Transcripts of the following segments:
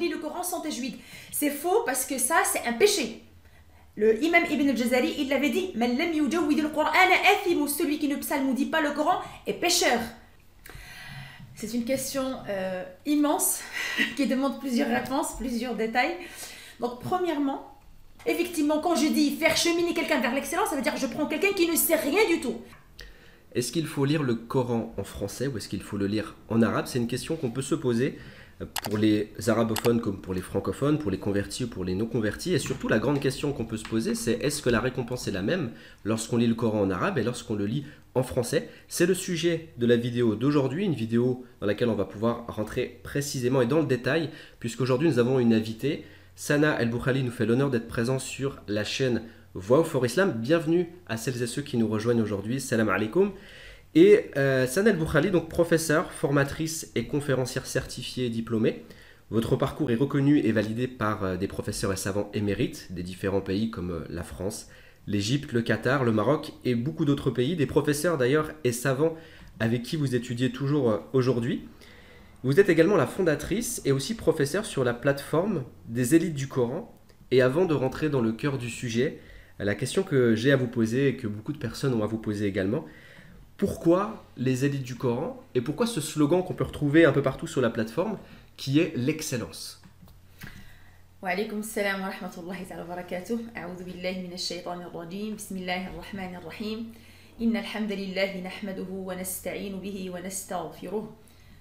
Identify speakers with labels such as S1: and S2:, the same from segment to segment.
S1: lit le Coran sans tajwid. C'est faux parce que ça, c'est un péché. Le imam Ibn al-Jazari, il l'avait dit, Man lam yujawwid al-Qur'ana athimu, celui qui ne psalmodie pas le Coran est pécheur. C'est une question immense qui demande plusieurs réponses, plusieurs détails. Donc, premièrement, effectivement, quand je dis faire cheminer quelqu'un vers l'excellence, ça veut dire que je prends quelqu'un qui ne sait rien du tout.
S2: Est-ce qu'il faut lire le Coran en français ou est-ce qu'il faut le lire en arabe? C'est une question qu'on peut se poser pour les arabophones comme pour les francophones, pour les convertis ou pour les non-convertis. Et surtout, la grande question qu'on peut se poser, c'est est-ce que la récompense est la même lorsqu'on lit le Coran en arabe et lorsqu'on le lit en français? C'est le sujet de la vidéo d'aujourd'hui, une vidéo dans laquelle on va pouvoir rentrer précisément et dans le détail, puisqu'aujourd'hui nous avons une invitée. Sana El Boukhali nous fait l'honneur d'être présent sur la chaîne Voix for Islam. Bienvenue à celles et ceux qui nous rejoignent aujourd'hui. Salam alaikum. Et Sana El Boukhali, donc professeure, formatrice et conférencière certifiée et diplômée. Votre parcours est reconnu et validé par des professeurs et savants émérites des différents pays comme la France, l'Égypte, le Qatar, le Maroc et beaucoup d'autres pays. Des professeurs d'ailleurs et savants avec qui vous étudiez toujours aujourd'hui. Vous êtes également la fondatrice et aussi professeure sur la plateforme des élites du Coran. Et avant de rentrer dans le cœur du sujet, la question que j'ai à vous poser et que beaucoup de personnes ont à vous poser également, pourquoi les élites du Coran et pourquoi ce slogan qu'on peut retrouver un peu partout sur la plateforme qui est l'excellence?
S1: Wa alaykoum salam wa rahmatullahi wa barakatuh. A'udhu billahi minash shaytanir rajim. Bismillahir rahmanir rahim. Innal hamdalillahi nahmaduhu wa nasta'inu bihi wa nastaghfiruh.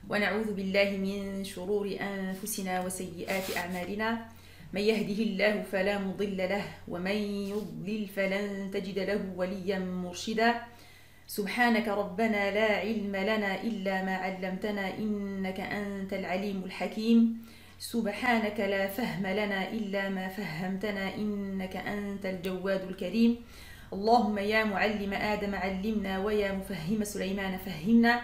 S1: ونعوذ بالله من شرور أنفسنا وسيئات أعمالنا من يهده الله فلا مضل له ومن يضلل فلن تجد له وليا مرشدا سبحانك ربنا لا علم لنا إلا ما علمتنا إنك أنت العليم الحكيم سبحانك لا فهم لنا إلا ما فهمتنا إنك أنت الجواد الكريم اللهم يا معلم آدم علمنا ويا مفهم سليمان فهمنا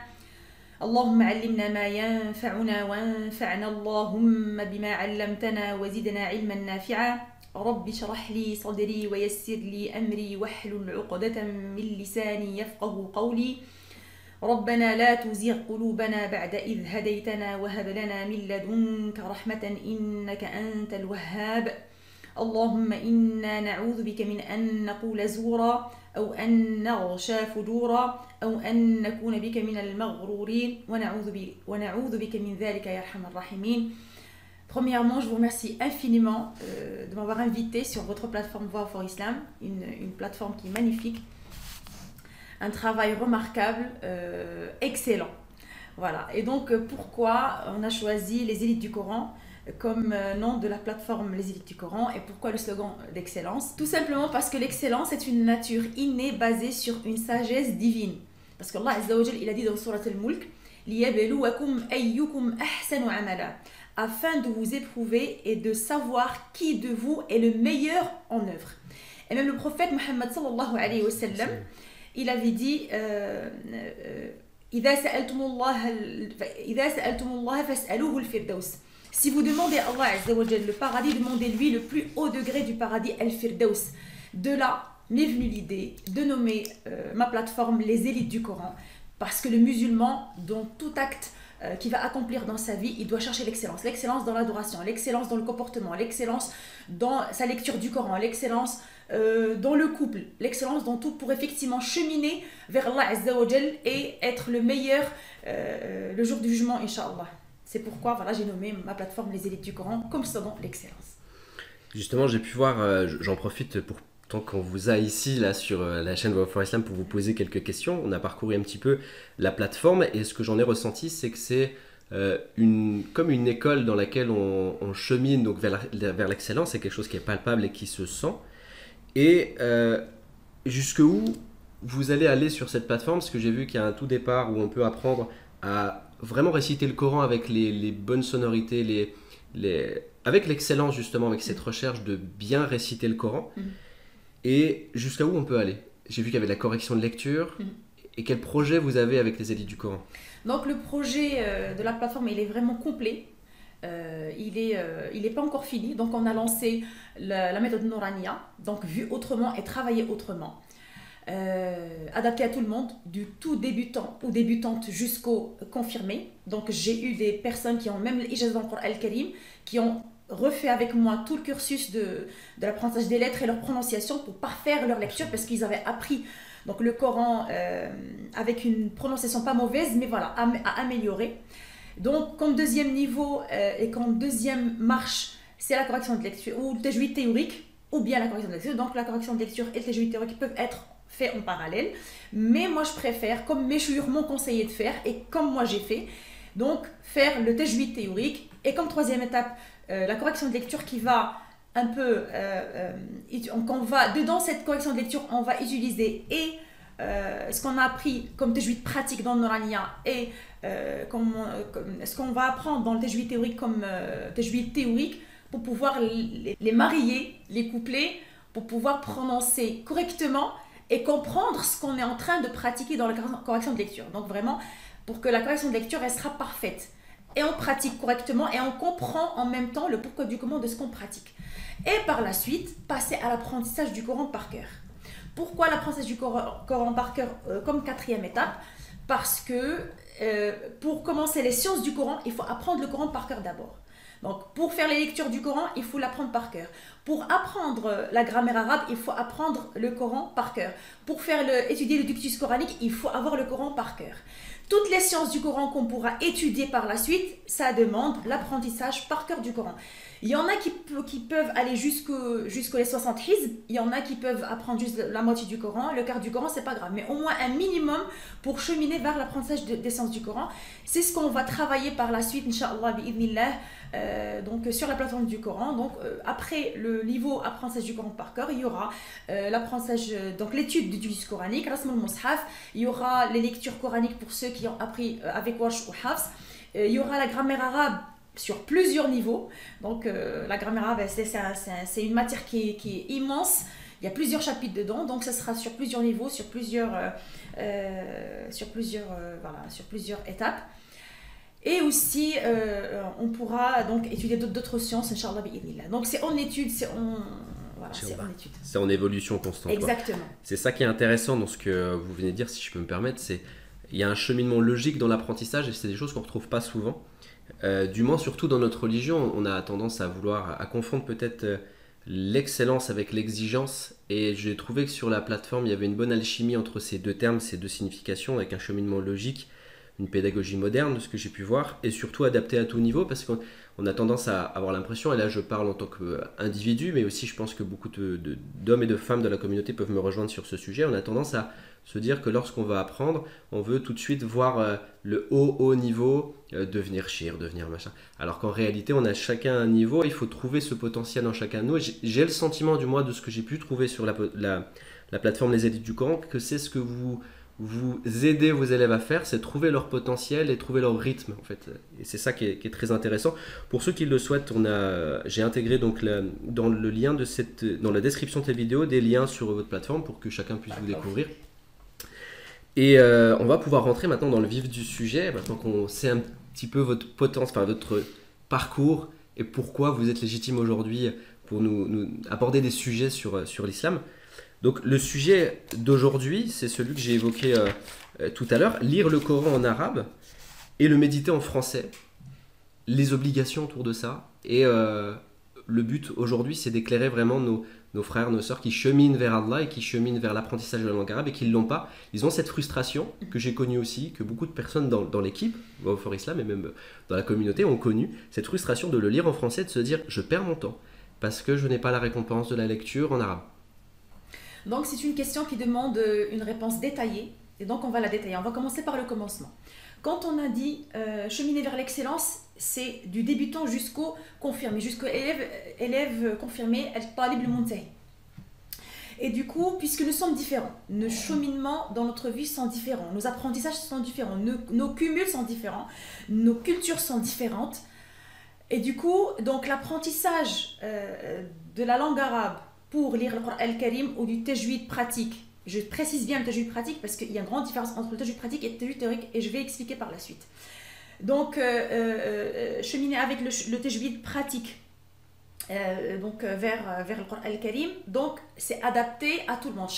S1: اللهم علمنا ما ينفعنا وانفعنا اللهم بما علمتنا وزدنا علما نافعا رب اشرح لي صدري ويسر لي أمري واحلل عقدة من لساني يفقه قولي ربنا لا تزغ قلوبنا بعد إذ هديتنا وهب لنا من لدنك رحمة إنك أنت الوهاب اللهم إنا نعوذ بك من أن نقول زورا أو أن نغشى فجورا أو أن نكون بك من المغرورين ونعوذ بك من ذلك يا أرحم الراحمين. Premièrement, je vous remercie infiniment de m'avoir invité sur votre plateforme Voix for Islam, une plateforme qui est magnifique, un travail remarquable, excellent. Voilà. Et donc, pourquoi on a choisi les élites du Coran comme nom de la plateforme Les élites du Coran et pourquoi le slogan d'excellence? Tout simplement parce que l'excellence est une nature innée basée sur une sagesse divine. Parce qu'Allah Azza wa Jal, il a dit dans Surat al-Mulk لِيَبْلُوَكُمْ أَيُّكُمْ أَحْسَنُ عَمَلًا, afin de vous éprouver et de savoir qui de vous est le meilleur en œuvre. Et même le prophète Muhammad sallallahu alayhi wa sallam, il avait dit إِذَا سَأَلْتُمُ اللَّهَ فَاسْأَلُوهُ الْفِرْدَوْسِ. Si vous demandez à Allah Azza wa Jal le paradis, demandez-lui le plus haut degré du paradis, Al-Firdaus. De là m'est venue l'idée de nommer ma plateforme Les élites du Coran, parce que le musulman, dans tout acte qu'il va accomplir dans sa vie, il doit chercher l'excellence. L'excellence dans l'adoration, l'excellence dans le comportement, l'excellence dans sa lecture du Coran, l'excellence dans le couple, l'excellence dans tout pour effectivement cheminer vers Allah Azza wa Jal et être le meilleur le jour du jugement, Inch'Allah. C'est pourquoi voilà, j'ai nommé ma plateforme Les élites du Coran comme slogan l'excellence.
S2: Justement, j'ai pu voir, j'en profite pour tant qu'on vous a ici là, sur la chaîne Voix for Islam pour vous poser quelques questions. On a parcouru un petit peu la plateforme et ce que j'en ai ressenti, c'est que c'est comme une école dans laquelle on chemine donc vers l'excellence. C'est quelque chose qui est palpable et qui se sent. Et jusqu'où vous allez aller sur cette plateforme? Parce que j'ai vu qu'il y a un tout départ où on peut apprendre à vraiment réciter le Coran avec les bonnes sonorités, avec l'excellence justement, avec cette recherche de bien réciter le Coran. Et jusqu'à où on peut aller? J'ai vu qu'il y avait de la correction de lecture. Et quel projet vous avez avec les élites du Coran?
S1: Donc le projet de la plateforme, il est vraiment complet. Il est pas encore fini. Donc on a lancé la méthode Nourania, donc vue autrement et travaillée autrement. adapté à tout le monde, du tout débutant ou débutante jusqu'au confirmé. Donc j'ai eu des personnes qui ont même l'ijaz dans le Coran al-Karim, qui ont refait avec moi tout le cursus de l'apprentissage des lettres et leur prononciation pour parfaire leur lecture, parce qu'ils avaient appris donc le Coran avec une prononciation pas mauvaise, mais voilà, à améliorer. Donc comme deuxième niveau et comme deuxième marche, c'est la correction de lecture ou le tajwid théorique, ou bien la correction de lecture. Donc la correction de lecture et le tajwid théorique peuvent être faits en parallèle, mais moi je préfère, comme mes chouïrs m'ont conseillé de faire et comme moi j'ai fait, donc faire le tajwid théorique, et comme troisième étape la correction de lecture qui va un peu on va dedans cette correction de lecture, on va utiliser et ce qu'on a appris comme tajwid pratique dans le Nouraniya et ce qu'on va apprendre dans le tajwid théorique comme tajwid théorique, pour pouvoir les marier, les coupler, pour pouvoir prononcer correctement et comprendre ce qu'on est en train de pratiquer dans la correction de lecture. Donc vraiment, pour que la correction de lecture, elle sera parfaite. Et on pratique correctement et on comprend en même temps le pourquoi du comment de ce qu'on pratique. Et par la suite, passer à l'apprentissage du Coran par cœur. Pourquoi l'apprentissage du Coran par cœur comme quatrième étape? Parce que pour commencer les sciences du Coran, il faut apprendre le Coran par cœur d'abord. Donc pour faire les lectures du Coran, il faut l'apprendre par cœur. Pour apprendre la grammaire arabe, il faut apprendre le Coran par cœur. Pour étudier le dictus coranique, il faut avoir le Coran par cœur. Toutes les sciences du Coran qu'on pourra étudier par la suite, ça demande l'apprentissage par cœur du Coran. Il y en a qui peuvent aller jusqu'aux 60 hizb, il y en a qui peuvent apprendre juste la moitié du Coran, le quart du Coran, c'est pas grave, mais au moins un minimum pour cheminer vers l'apprentissage des sciences du Coran. C'est ce qu'on va travailler par la suite, Inch'Allah, bi'idhnillah, donc sur la plateforme du Coran. Donc après le niveau apprentissage du Coran par cœur, il y aura l'apprentissage, donc l'étude du dictus coranique, Rasm al-Mushaf, il y aura les lectures coraniques pour ceux qui ont appris avec Warsh ou Hafs, il y aura la grammaire arabe sur plusieurs niveaux. Donc la grammaire arabe, c'est une matière qui est immense. Il y a plusieurs chapitres dedans, donc ça sera sur plusieurs niveaux, sur plusieurs étapes. Et aussi, on pourra donc étudier d'autres sciences, Inch'Allah bi'idhnillah. Donc c'est en étude, c'est en étude.
S2: C'est en évolution constante.
S1: Exactement.
S2: C'est ça qui est intéressant dans ce que vous venez de dire, si je peux me permettre, c'est il y a un cheminement logique dans l'apprentissage et c'est des choses qu'on ne retrouve pas souvent. Du moins, surtout dans notre religion, on a tendance à vouloir confondre peut-être l'excellence avec l'exigence, et j'ai trouvé que sur la plateforme il y avait une bonne alchimie entre ces deux termes, ces deux significations, avec un cheminement logique, une pédagogie moderne de ce que j'ai pu voir, et surtout adapté à tout niveau, parce qu'on a tendance à avoir l'impression, et là je parle en tant qu'individu, mais aussi je pense que beaucoup d'hommes et de femmes de la communauté peuvent me rejoindre sur ce sujet, on a tendance à se dire que lorsqu'on va apprendre, on veut tout de suite voir le haut niveau, devenir shir, devenir machin. Alors qu'en réalité, on a chacun un niveau, il faut trouver ce potentiel en chacun de nous. J'ai le sentiment, du moins, de ce que j'ai pu trouver sur la plateforme Les Élites du Coran, que c'est ce que vous aidez vos élèves à faire, c'est trouver leur potentiel et trouver leur rythme, en fait. Et c'est ça qui est très intéressant. Pour ceux qui le souhaitent, j'ai intégré donc dans le lien dans la description de cette vidéo des liens sur votre plateforme pour que chacun puisse vous découvrir. Et on va pouvoir rentrer maintenant dans le vif du sujet, maintenant qu'on sait un petit peu votre votre parcours et pourquoi vous êtes légitime aujourd'hui pour nous aborder des sujets sur l'islam. Donc le sujet d'aujourd'hui, c'est celui que j'ai évoqué tout à l'heure, lire le Coran en arabe et le méditer en français, les obligations autour de ça. Et le but aujourd'hui, c'est d'éclairer vraiment nos frères, nos sœurs qui cheminent vers Allah et qui cheminent vers l'apprentissage de la langue arabe et qui ne l'ont pas. Ils ont cette frustration que j'ai connue aussi, que beaucoup de personnes dans l'équipe, au For Islam et même dans la communauté ont connu, cette frustration de le lire en français, de se dire je perds mon temps parce que je n'ai pas la récompense de la lecture en arabe.
S1: Donc c'est une question qui demande une réponse détaillée, et donc on va la détailler. On va commencer par le commencement. Quand on a dit cheminer vers l'excellence, c'est du débutant jusqu'au confirmé, jusqu'au élève confirmé, al-talib al-muntahi. Et du coup, puisque nous sommes différents, nos cheminements dans notre vie sont différents, nos apprentissages sont différents, nos cumuls sont différents, nos cultures sont différentes. Et du coup, donc l'apprentissage de la langue arabe pour lire le Coran al-Karim ou du tajwid pratique, je précise bien le tajwid pratique parce qu'il y a une grande différence entre le tajwid pratique et le tajwid théorique et je vais expliquer par la suite. Donc, cheminer avec le tajwid pratique vers le Coran al-Karim. Donc c'est adapté à tout le monde.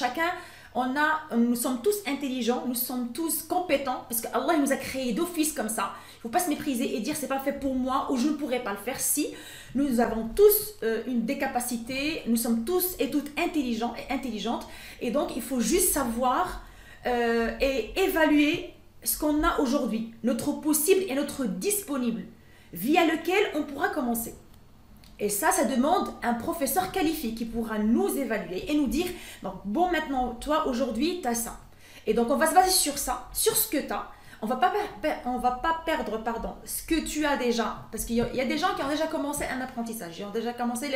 S1: Nous sommes tous intelligents, nous sommes tous compétents, parce qu'Allah nous a créés d'office comme ça. Il ne faut pas se mépriser et dire c'est pas fait pour moi ou je ne pourrais pas le faire. Si nous avons tous des capacités, nous sommes tous et toutes intelligents et intelligentes, et donc il faut juste savoir et évaluer ce qu'on a aujourd'hui, notre possible et notre disponible, via lequel on pourra commencer. Et ça demande un professeur qualifié qui pourra nous évaluer et nous dire donc, bon, maintenant, toi, aujourd'hui, tu as ça. Et donc, on va se baser sur ça, sur ce que tu as. On va pas perdre ce que tu as déjà. Parce qu'il y a des gens qui ont déjà commencé un apprentissage, ils ont déjà commencé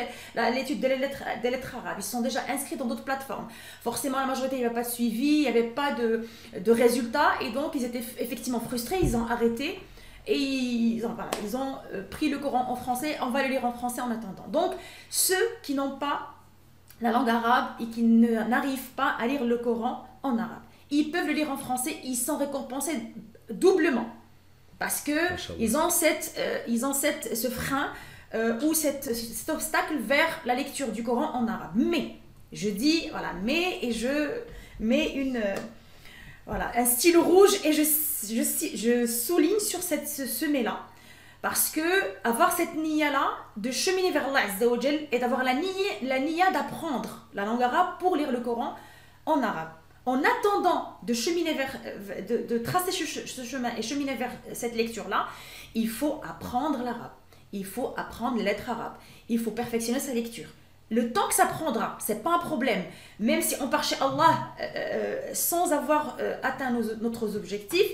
S1: l'étude des lettres arabes, ils sont déjà inscrits dans d'autres plateformes. Forcément, la majorité, il n'y avait pas de suivi, il n'y avait pas de résultats. Et donc, ils étaient effectivement frustrés, ils ont arrêté. Et ils ont pris le Coran en français, on va le lire en français en attendant. Donc, ceux qui n'ont pas la langue arabe et qui n'arrivent pas à lire le Coran en arabe, ils peuvent le lire en français, ils sont récompensés doublement. Parce qu'ils ont ce frein ou cet obstacle vers la lecture du Coran en arabe. Mais, je dis, voilà, et je mets un stylo rouge et je souligne sur ce mais-là. Parce que avoir cette niya-là, de cheminer vers Allah Azza wa Jal, et d'avoir la niya d'apprendre la langue arabe pour lire le Coran en arabe. En attendant de cheminer de tracer ce chemin et cheminer vers cette lecture-là, il faut apprendre l'arabe. Il faut apprendre les lettres arabes. Il faut perfectionner sa lecture. Le temps que ça prendra, c'est pas un problème. Même si on part chez Allah sans avoir atteint notre objectif,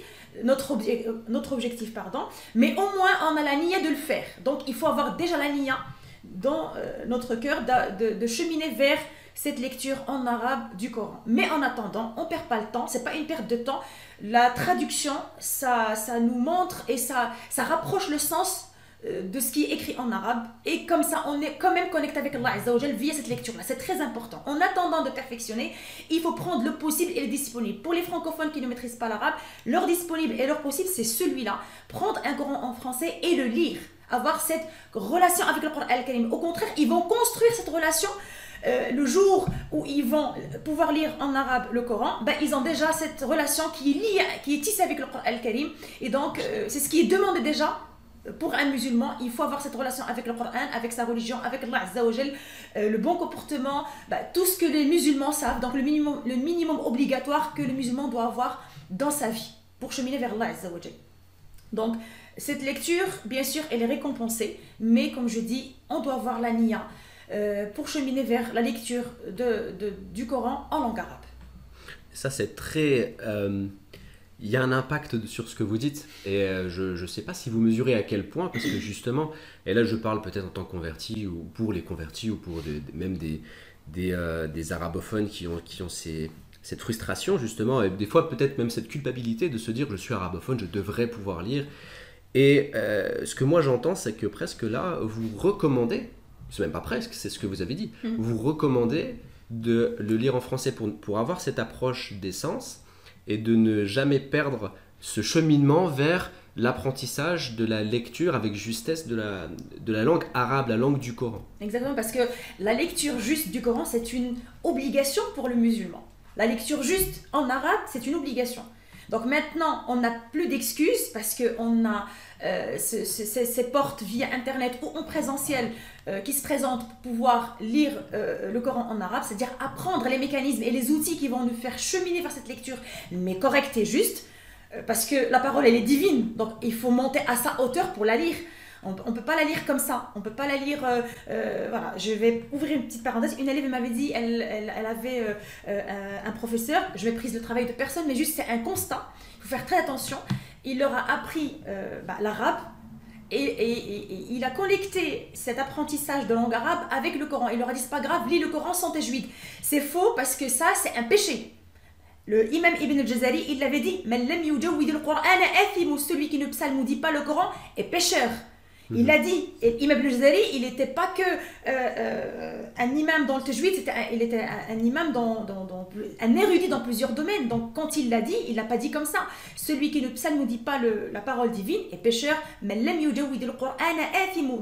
S1: mais au moins on a la niya de le faire. Donc il faut avoir déjà la niya dans notre cœur de cheminer vers cette lecture en arabe du Coran. Mais en attendant, on ne perd pas le temps, c'est pas une perte de temps. La traduction, ça nous montre et ça rapproche le sens de ce qui est écrit en arabe, et comme ça on est quand même connecté avec Allah Azza wa Jal via cette lecture là. C'est très important. En attendant de perfectionner, il faut prendre le possible et le disponible. Pour les francophones qui ne maîtrisent pas l'arabe, leur disponible et leur possible, c'est celui-là: prendre un Coran en français et le lire, avoir cette relation avec le Coran al-Karim. Au contraire, ils vont construire cette relation le jour où ils vont pouvoir lire en arabe le Coran. Ils ont déjà cette relation qui est tissée avec le Coran al-Karim, et donc c'est ce qui est demandé déjà. Pour un musulman, il faut avoir cette relation avec le Coran, avec sa religion, avec Allah Azza wa Jal, le bon comportement, tout ce que les musulmans savent, donc le minimum obligatoire que le musulman doit avoir dans sa vie pour cheminer vers Allah Azza wa Jal. Donc, cette lecture, bien sûr, elle est récompensée, mais comme je dis, on doit avoir la niya pour cheminer vers la lecture du Coran en langue arabe.
S2: Ça, c'est très... Il y a un impact sur ce que vous dites, et je ne sais pas si vous mesurez à quel point, parce que justement, et là je parle peut-être en tant que converti, ou pour les convertis, ou pour même des arabophones qui ont cette frustration justement, et des fois peut-être même cette culpabilité de se dire je suis arabophone, je devrais pouvoir lire. Et ce que moi j'entends, c'est que presque là, vous recommandez, c'est même pas presque, c'est ce que vous avez dit, vous recommandez de le lire en français pour avoir cette approche des sens, et de ne jamais perdre ce cheminement vers l'apprentissage de la lecture avec justesse de la langue arabe, la langue du Coran.
S1: Exactement, parce que la lecture juste du Coran, c'est une obligation pour le musulman. La lecture juste en arabe, c'est une obligation. Donc maintenant, on n'a plus d'excuses parce qu'on a ces portes via Internet ou en présentiel qui se présentent pour pouvoir lire le Coran en arabe, c'est-à-dire apprendre les mécanismes et les outils qui vont nous faire cheminer vers cette lecture, mais correcte et juste, parce que la parole, elle est divine, donc il faut monter à sa hauteur pour la lire. On ne peut pas la lire comme ça, on ne peut pas la lire... voilà, je vais ouvrir une petite parenthèse. Une élève m'avait dit, elle avait un professeur, je méprise le travail de personne, mais juste c'est un constat, il faut faire très attention. Il leur a appris l'arabe et il a connecté cet apprentissage de langue arabe avec le Coran. Il leur a dit, c'est pas grave, lis le Coran sans tajwid. C'est faux parce que ça, c'est un péché. Le imam Ibn al-Jazari, il l'avait dit, celui qui ne psalmodie pas le Coran est pécheur. Il l'a dit. Et Imam al-Jazari, il n'était pas que un imam dans le tajwid, il était un imam, un érudit dans plusieurs domaines. Donc quand il l'a dit, il l'a pas dit comme ça. Celui qui ne psalmodie pas la parole divine est pécheur.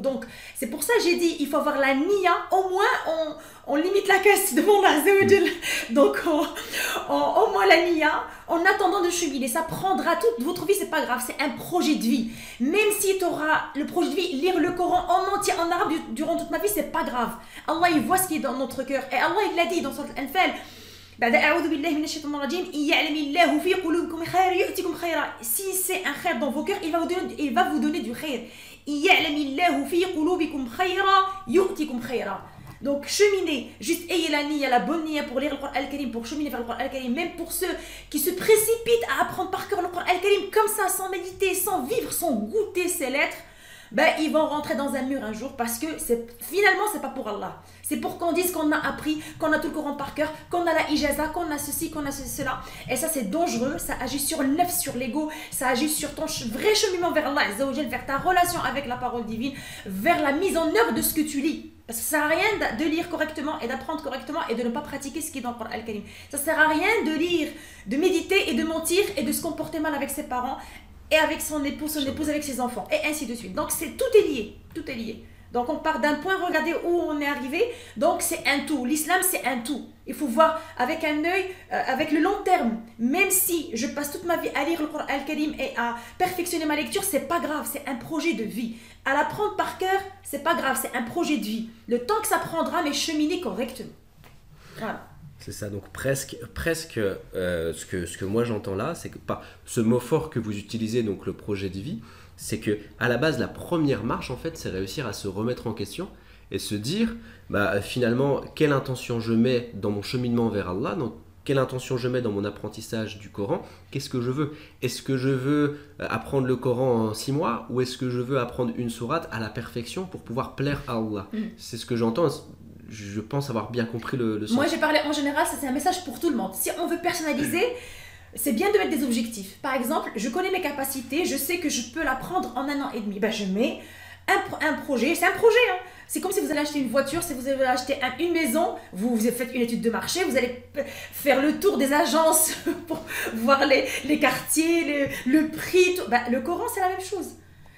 S1: Donc c'est pour ça que j'ai dit, il faut avoir la niya. Au moins on limite la casse devant Allah Azza wa Jal. Donc au moins la niya, en attendant de cheminer. Ça prendra toute votre vie, c'est pas grave, c'est un projet de vie. Même si tu auras le projet de vie, lire le Coran en entier en arabe durant toute ma vie, c'est pas grave. Allah il voit ce qui est dans notre cœur. Et Allah il l'a dit dans son Anfal. Si c'est un khair dans vos cœurs, il va vous donner du khair. Donc cheminez, juste ayez la niya, la bonne niya pour lire le Coran al-Karim, pour cheminer vers le Coran al-Karim, même pour ceux qui se précipitent à apprendre par cœur le Coran al-Karim comme ça, sans méditer, sans vivre, sans goûter ces lettres, ils vont rentrer dans un mur un jour parce que finalement c'est pas pour Allah. C'est pour qu'on dise qu'on a appris, qu'on a tout le Coran par cœur, qu'on a la ijaza, qu'on a ceci, qu'on a cela. Et ça c'est dangereux, ça agit sur le nefs, sur l'ego, ça agit sur ton vrai cheminement vers Allah, vers ta relation avec la parole divine, vers la mise en œuvre de ce que tu lis. Parce que ça ne sert à rien de lire correctement et d'apprendre correctement et de ne pas pratiquer ce qui est dans le Coran al-Karim. Ça ne sert à rien de lire, de méditer et de mentir et de se comporter mal avec ses parents et avec son épouse avec ses enfants et ainsi de suite. Donc tout est lié, tout est lié. Donc on part d'un point, regardez où on est arrivé. Donc c'est un tout, l'islam c'est un tout. Il faut voir avec un œil, avec le long terme. Même si je passe toute ma vie à lire le Coran al-Karim et à perfectionner ma lecture, c'est pas grave, c'est un projet de vie. À l'apprendre par cœur, c'est pas grave, c'est un projet de vie. Le temps que ça prendra, mais cheminer correctement. Voilà.
S2: C'est ça, donc presque ce que moi j'entends là, c'est que ce mot fort que vous utilisez, donc le projet de vie, c'est que à la base la première marche en fait, c'est réussir à se remettre en question et se dire finalement quelle intention je mets dans mon cheminement vers Allah, donc quelle intention je mets dans mon apprentissage du Coran, qu'est-ce que je veux? Est-ce que je veux apprendre le Coran en 6 mois ou est-ce que je veux apprendre une sourate à la perfection pour pouvoir plaire à Allah? C'est ce que j'entends. Je pense avoir bien compris le sens.
S1: Moi j'ai parlé en général, ça c'est un message pour tout le monde. Si on veut personnaliser, c'est bien de mettre des objectifs. Par exemple, je connais mes capacités, je sais que je peux l'apprendre en 1 an et demi. Je mets un projet, c'est un projet. Hein. C'est comme si vous allez acheter une voiture, si vous allez acheter une maison, vous faites une étude de marché, vous allez faire le tour des agences pour voir les quartiers, le prix. Tout. Le Coran c'est la même chose.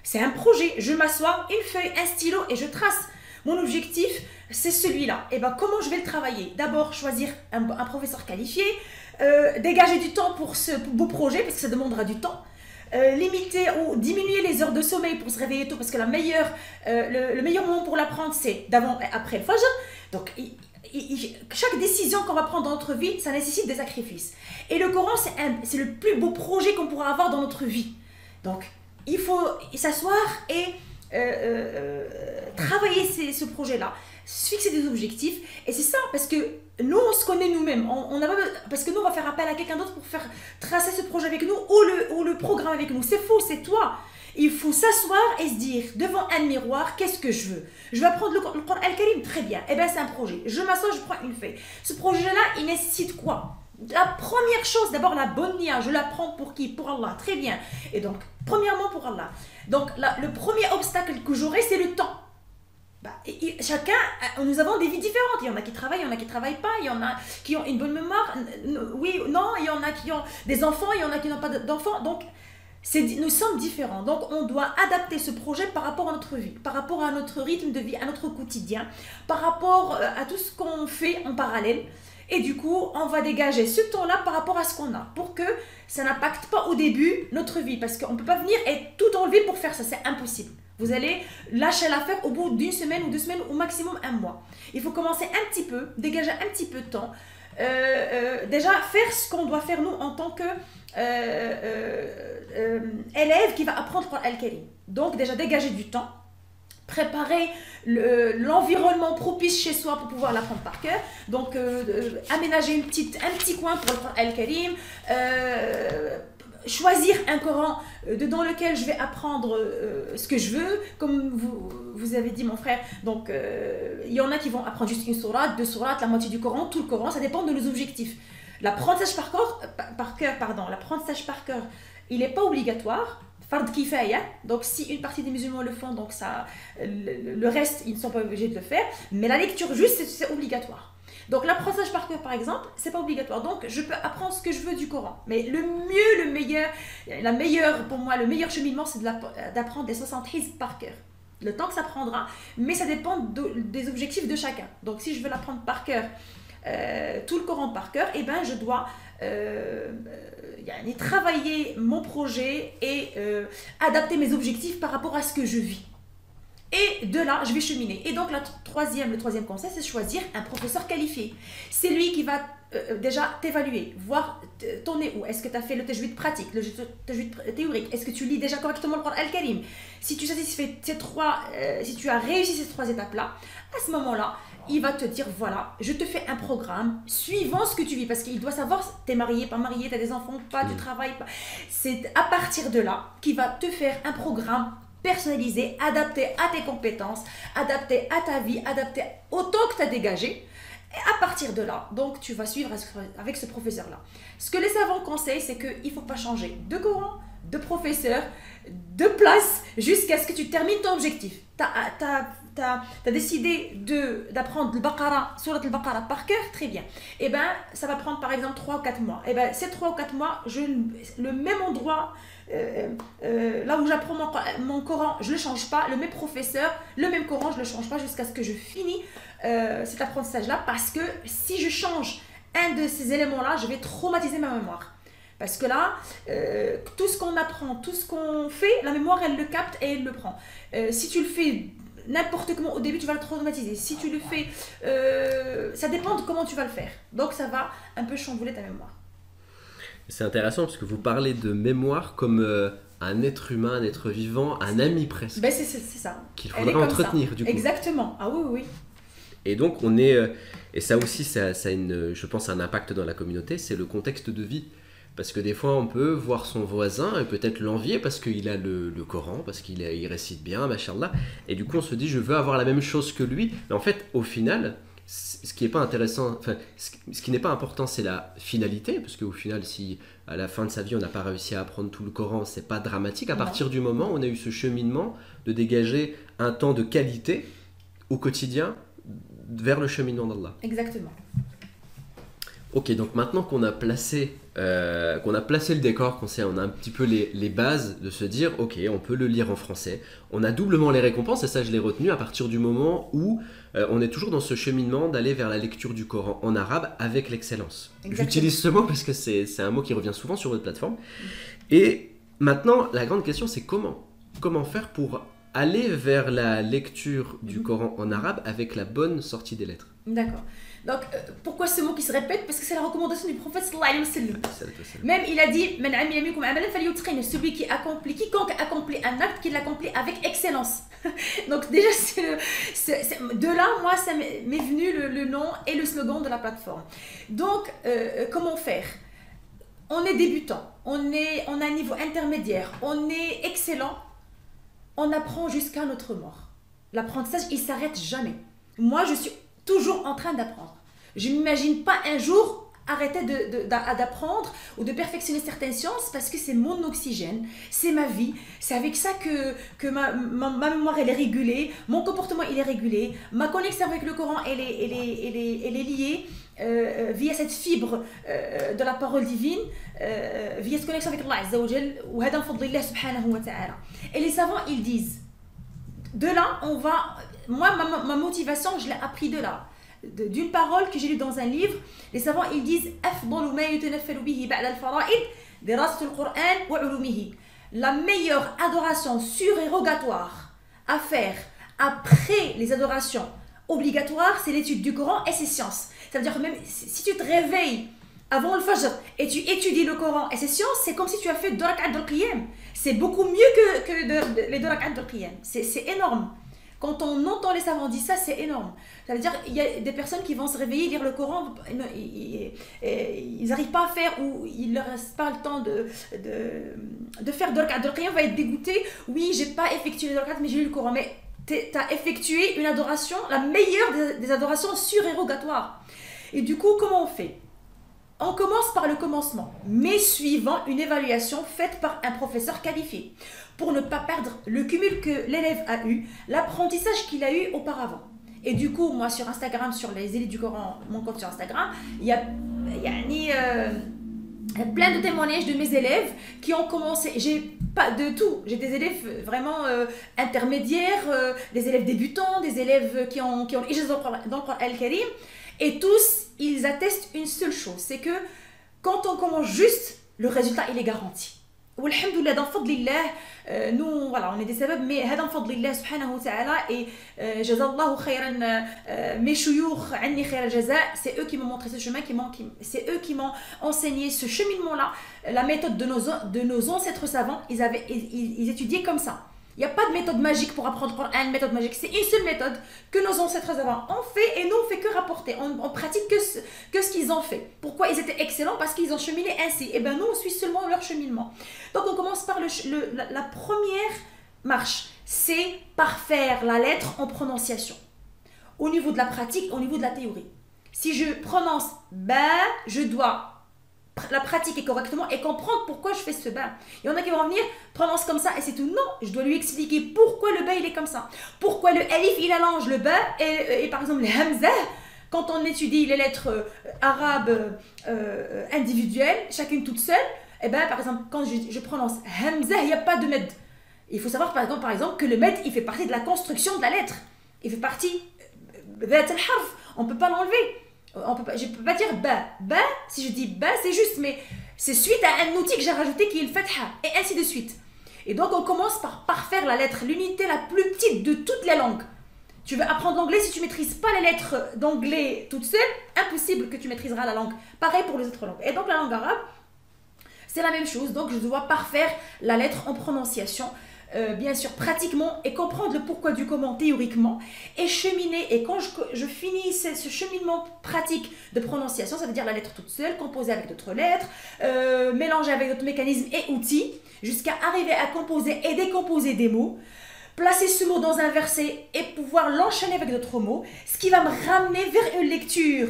S1: C'est un projet. Je m'assois, une feuille, un stylo et je trace. Mon objectif, c'est celui-là. Et comment je vais le travailler? D'abord, choisir un professeur qualifié, dégager du temps pour ce beau projet, parce que ça demandera du temps, limiter ou diminuer les heures de sommeil pour se réveiller tôt, parce que le meilleur moment pour l'apprendre, c'est d'avant et après le fajr. Donc, chaque décision qu'on va prendre dans notre vie, ça nécessite des sacrifices. Et le Coran, c'est le plus beau projet qu'on pourra avoir dans notre vie. Donc, il faut s'asseoir et travailler ce projet-là, se fixer des objectifs. Et c'est ça, parce que nous, on se connaît nous-mêmes. Parce que nous, on va faire appel à quelqu'un d'autre pour faire tracer ce projet avec nous ou le programme avec nous. C'est faux, c'est toi. Il faut s'asseoir et se dire, devant un miroir, qu'est-ce que je veux? Je vais apprendre le Coran al-Karim, très bien. Eh bien, c'est un projet. Je m'assois, je prends une feuille. Ce projet-là, il nécessite quoi? La première chose, d'abord la bonne niya, je la prends pour qui? Pour Allah, très bien. Et donc, premièrement pour Allah. Donc, le premier obstacle que j'aurai, c'est le temps. Chacun, nous avons des vies différentes. Il y en a qui travaillent, il y en a qui ne travaillent pas, il y en a qui ont une bonne mémoire, oui, non, il y en a qui ont des enfants, il y en a qui n'ont pas d'enfants. Donc, nous sommes différents. Donc, on doit adapter ce projet par rapport à notre vie, par rapport à notre rythme de vie, à notre quotidien, par rapport à tout ce qu'on fait en parallèle. Et du coup, on va dégager ce temps-là par rapport à ce qu'on a, pour que ça n'impacte pas au début notre vie. Parce qu'on ne peut pas venir et tout enlever pour faire ça, c'est impossible. Vous allez lâcher l'affaire au bout d'1 semaine ou 2 semaines, au maximum 1 mois. Il faut commencer un petit peu, dégager un petit peu de temps. Déjà, faire ce qu'on doit faire nous en tant que élève qui va apprendre le Coran al-Karim. Donc déjà, dégager du temps. Préparer l'environnement propice chez soi pour pouvoir l'apprendre par cœur. Donc, aménager un petit coin pour le Coran al-Karim. Choisir un Coran dans lequel je vais apprendre ce que je veux. Comme vous avez dit, mon frère. Donc, il y en a qui vont apprendre juste 1 sourate, 2 sourates, la moitié du Coran, tout le Coran. Ça dépend de nos objectifs. L'apprentissage par cœur, il n'est pas obligatoire. fard kifaya. Donc si une partie des musulmans le font, donc ça, le reste, ils ne sont pas obligés de le faire. Mais la lecture juste, c'est obligatoire. Donc l'apprentissage par cœur, par exemple, c'est pas obligatoire. Donc je peux apprendre ce que je veux du Coran. Mais le mieux, pour moi, le meilleur cheminement, c'est d'apprendre des 60 hizb par cœur. Le temps que ça prendra, mais ça dépend des objectifs de chacun. Donc si je veux l'apprendre par cœur, tout le Coran par cœur, eh ben je dois travailler mon projet et adapter mes objectifs par rapport à ce que je vis. Et de là, je vais cheminer. Et donc, le troisième conseil, c'est choisir un professeur qualifié. C'est lui qui va déjà t'évaluer, voir ton nez où. Est-ce que tu as fait le tajwid pratique, le tajwid théorique? Est-ce que tu lis déjà correctement le Coran al-Karim? Si tu satisfais si tu as réussi ces 3 étapes-là, à ce moment-là, il va te dire, voilà, je te fais un programme suivant ce que tu vis. Parce qu'il doit savoir, tu es marié, pas marié, tu as des enfants, pas, tu travailles, pas. C'est à partir de là qu'il va te faire un programme personnalisé, adapté à tes compétences, adapté à ta vie, adapté au temps que tu as dégagé. Et à partir de là, donc tu vas suivre avec ce professeur-là. Ce que les savants conseillent, c'est qu'il ne faut pas changer de Coran, de professeur, de place, jusqu'à ce que tu termines ton objectif. Tu as décidé d'apprendre le Baqara, Surat al-Baqara par cœur, très bien. Et bien, ça va prendre par exemple 3 ou 4 mois. Et bien, ces 3 ou 4 mois, le même endroit, là où j'apprends mon Coran, je ne le change pas. Le même professeur, le même Coran, je ne le change pas jusqu'à ce que je finis cet apprentissage-là. Parce que si je change un de ces éléments-là, je vais traumatiser ma mémoire. Parce que là, tout ce qu'on apprend, tout ce qu'on fait, la mémoire, elle le capte et elle le prend. Si tu le fais n'importe comment au début, tu vas le traumatiser. Si tu le fais, ça dépend de comment tu vas le faire. Donc ça va un peu chambouler ta mémoire.
S2: C'est intéressant parce que vous parlez de mémoire comme un être humain, un être vivant, un ami presque.
S1: Ben c'est ça.
S2: Qu'il faudrait entretenir du coup.
S1: Exactement. Ah oui, oui.
S2: Et donc on est... et ça aussi, ça a je pense, un impact dans la communauté, c'est le contexte de vie. Parce que des fois, on peut voir son voisin et peut-être l'envier parce qu'il a le Coran, parce qu'il récite bien, machallah. Et du coup, on se dit, je veux avoir la même chose que lui. Mais en fait, au final, ce qui n'est pas intéressant, enfin, ce qui n'est pas important, c'est la finalité. Parce qu'au final, si à la fin de sa vie, on n'a pas réussi à apprendre tout le Coran, c'est pas dramatique. À partir du moment où on a eu ce cheminement de dégager un temps de qualité au quotidien vers le cheminement d'Allah.
S1: Exactement.
S2: Ok, donc maintenant qu'on a placé le décor, on a un petit peu les bases de se dire, ok, on peut le lire en français, on a doublement les récompenses, et ça je l'ai retenu à partir du moment où on est toujours dans ce cheminement d'aller vers la lecture du Coran en arabe avec l'excellence. J'utilise ce mot parce que c'est un mot qui revient souvent sur votre plateforme. Et maintenant, la grande question c'est comment faire pour aller vers la lecture du Coran en arabe avec la bonne sortie des lettres.
S1: D'accord. Donc, pourquoi ce mot qui se répète? Parce que c'est la recommandation du prophète sallallahu alayhi wa sallam. Même il a dit celui quiconque accomplit un acte, qu'il l'accomplit avec excellence. Donc déjà, de là, moi, ça m'est venu le nom et le slogan de la plateforme. Donc, comment faire? On est débutant, on a un niveau intermédiaire, on est excellent, on apprend jusqu'à notre mort. L'apprentissage, il ne s'arrête jamais. Moi, je suis toujours en train d'apprendre. Je ne m'imagine pas un jour arrêter d'apprendre ou de perfectionner certaines sciences parce que c'est mon oxygène, c'est ma vie, c'est avec ça que ma mémoire elle est régulée, mon comportement il est régulé, ma connexion avec le Coran elle est liée via cette fibre de la parole divine, via cette connexion avec Allah Azza wa Jal, ou hadam fadlillah subhanahu wa ta'ala. Et les savants ils disent, de là on va... Moi, ma motivation, je l'ai appris de là. D'une parole que j'ai lue dans un livre, les savants, ils disent la meilleure adoration surérogatoire à faire après les adorations obligatoires, c'est l'étude du Coran et ses sciences. Ça veut dire que même si tu te réveilles avant le Fajr et tu étudies le Coran et ses sciences, c'est comme si tu as fait 2 rak'at de qiyam. C'est beaucoup mieux que les 2 rak'at de qiyam. C'est énorme. Quand on entend les savants dire ça, c'est énorme. Ça veut dire qu'il y a des personnes qui vont se réveiller, lire le Coran, ils n'arrivent pas à faire ou il ne leur reste pas le temps de faire 2 rak'at de qiyam, on va être dégoûté. Oui, j'ai pas effectué les 2 rak'at, mais j'ai lu le Coran. Mais tu as effectué une adoration, la meilleure des adorations surérogatoires. Et du coup, comment on fait? On commence par le commencement, mais suivant une évaluation faite par un professeur qualifié, pour ne pas perdre le cumul que l'élève a eu, l'apprentissage qu'il a eu auparavant. Et du coup, moi sur Instagram, sur les élites du Coran, mon compte sur Instagram, il y a plein de témoignages de mes élèves qui ont commencé. J'ai pas de tout. J'ai des élèves vraiment intermédiaires, des élèves débutants, des élèves qui ont l'Ijaz dans le Coran al-Karim. Et tous, ils attestent une seule chose, c'est que quand on commence juste, le résultat il est garanti. Walhamdoulilah, dans Fadlillah, nous, voilà, on est des sabab, mais هذا فضل الله سبحانه وتعالى et jazallahu khayran mes chouyoukh anni khayr al-jaza, c'est eux qui m'ont montré ce chemin, c'est eux qui m'ont enseigné ce cheminement-là, la méthode de nos ancêtres savants, ils étudiaient comme ça. Il n'y a pas de méthode magique pour apprendre le Coran, méthode magique. C'est une seule méthode que nos ancêtres avant ont fait et nous on fait que rapporter. On pratique que ce qu'ils ont fait. Pourquoi ils étaient excellents? Parce qu'ils ont cheminé ainsi. Et bien nous on suit seulement leur cheminement. Donc on commence par la première marche. C'est parfaire la lettre en prononciation. Au niveau de la pratique, au niveau de la théorie. Si je prononce ba, je dois la pratiquer correctement et comprendre pourquoi je fais ce bain. Il y en a qui vont venir, prononce comme ça et c'est tout. Non, je dois lui expliquer pourquoi le bain il est comme ça. Pourquoi le alif il allonge le bain et par exemple le hamza, quand on étudie les lettres arabes individuelles, chacune toute seule, et ben par exemple quand je prononce hamza, il n'y a pas de med. Il faut savoir par exemple que le med il fait partie de la construction de la lettre. Il fait partie on ne peut pas l'enlever. Je ne peux pas dire ba. Ba, si je dis ba, c'est juste, mais c'est suite à un outil que j'ai rajouté qui est le fatha, et ainsi de suite. Et donc, on commence par parfaire la lettre, l'unité la plus petite de toutes les langues. Tu veux apprendre l'anglais, si tu ne maîtrises pas les lettres d'anglais toutes seules, impossible que tu maîtriseras la langue. Pareil pour les autres langues. Et donc, la langue arabe, c'est la même chose. Donc, je dois parfaire la lettre en prononciation. Bien sûr pratiquement et comprendre le pourquoi du comment théoriquement et cheminer, et quand je finis ce cheminement pratique de prononciation, ça veut dire la lettre toute seule, composée avec d'autres lettres, mélanger avec d'autres mécanismes et outils jusqu'à arriver à composer et décomposer des mots, placer ce mot dans un verset et pouvoir l'enchaîner avec d'autres mots, ce qui va me ramener vers une lecture